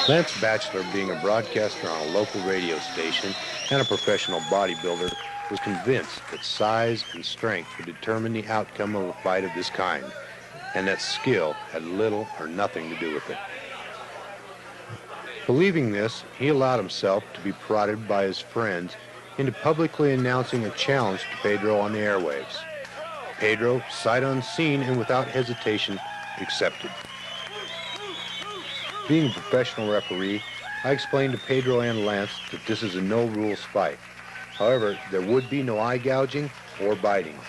Lance Batchelor, being a broadcaster on a local radio station and a professional bodybuilder, was convinced that size and strength would determine the outcome of a fight of this kind, and that skill had little or nothing to do with it. Believing this, he allowed himself to be prodded by his friends into publicly announcing a challenge to Pedro on the airwaves. Pedro, sight unseen and without hesitation, accepted. Being a professional referee, I explained to Pedro and Lance that this is a no-rules fight. However, there would be no eye gouging or biting,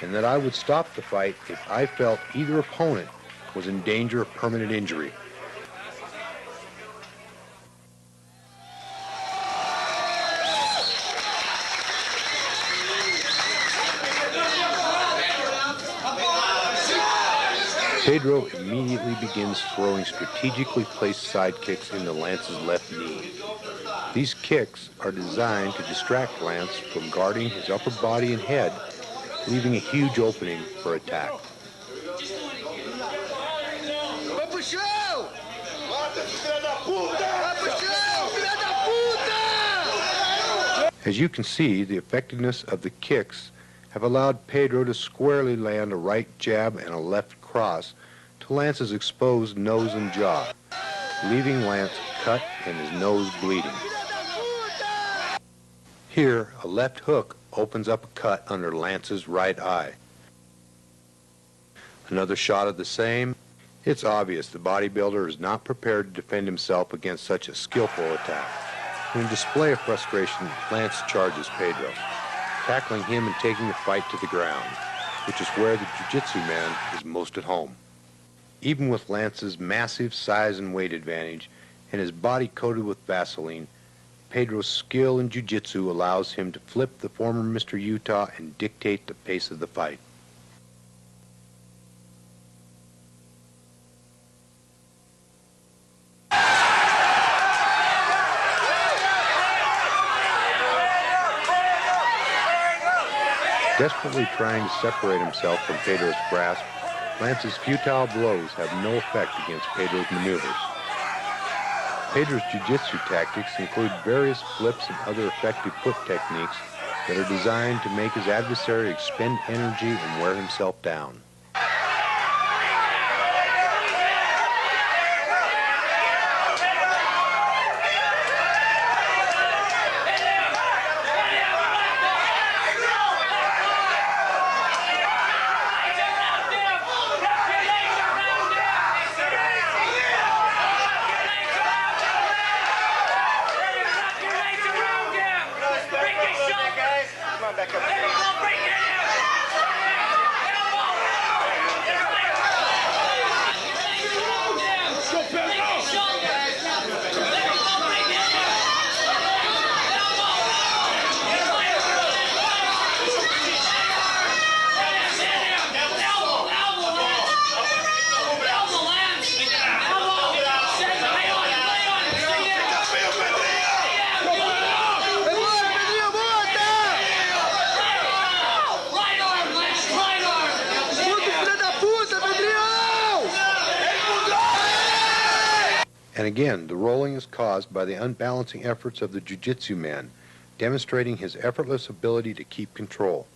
and that I would stop the fight if I felt either opponent was in danger of permanent injury. Pedro immediately begins throwing strategically placed side kicks into Lance's left knee. These kicks are designed to distract Lance from guarding his upper body and head, leaving a huge opening for attack. As you can see, the effectiveness of the kicks have allowed Pedro to squarely land a right jab and a left cross to Lance's exposed nose and jaw, leaving Lance cut and his nose bleeding. Here, a left hook opens up a cut under Lance's right eye. Another shot of the same. It's obvious the bodybuilder is not prepared to defend himself against such a skillful attack. In a display of frustration, Lance charges Pedro, tackling him and taking the fight to the ground, which is where the jiu-jitsu man is most at home. Even with Lance's massive size and weight advantage and his body coated with Vaseline, Pedro's skill in jiu-jitsu allows him to flip the former Mr. Utah and dictate the pace of the fight. Desperately trying to separate himself from Pedro's grasp, Lance's futile blows have no effect against Pedro's maneuvers. Pedro's jiu-jitsu tactics include various flips and other effective foot techniques that are designed to make his adversary expend energy and wear himself down. And again, the rolling is caused by the unbalancing efforts of the jiu-jitsu man, demonstrating his effortless ability to keep control.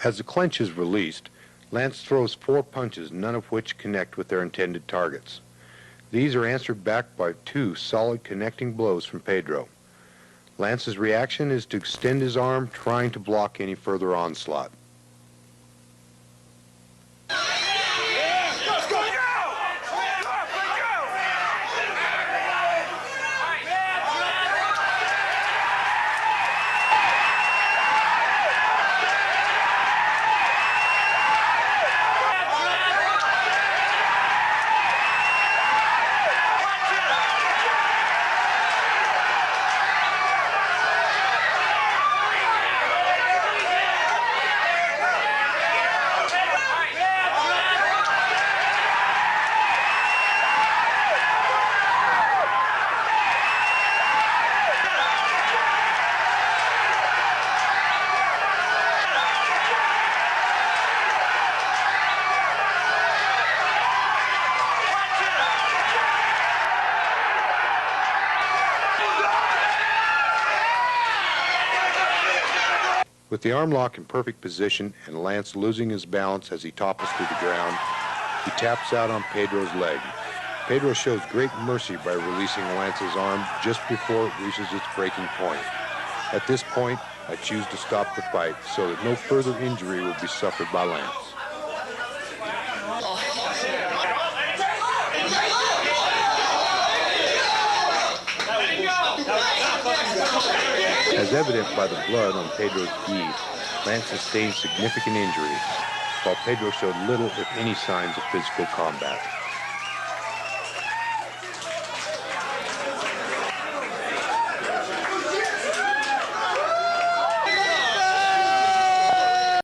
As the clinch is released, Lance throws 4 punches, none of which connect with their intended targets. These are answered back by 2 solid connecting blows from Pedro. Lance's reaction is to extend his arm, trying to block any further onslaught. With the arm lock in perfect position and Lance losing his balance as he topples to the ground, he taps out on Pedro's leg. Pedro shows great mercy by releasing Lance's arm just before it reaches its breaking point. At this point, I choose to stop the fight so that no further injury will be suffered by Lance. As evident by the blood on Pedro's gi, Lance sustained significant injuries, while Pedro showed little, if any, signs of physical combat.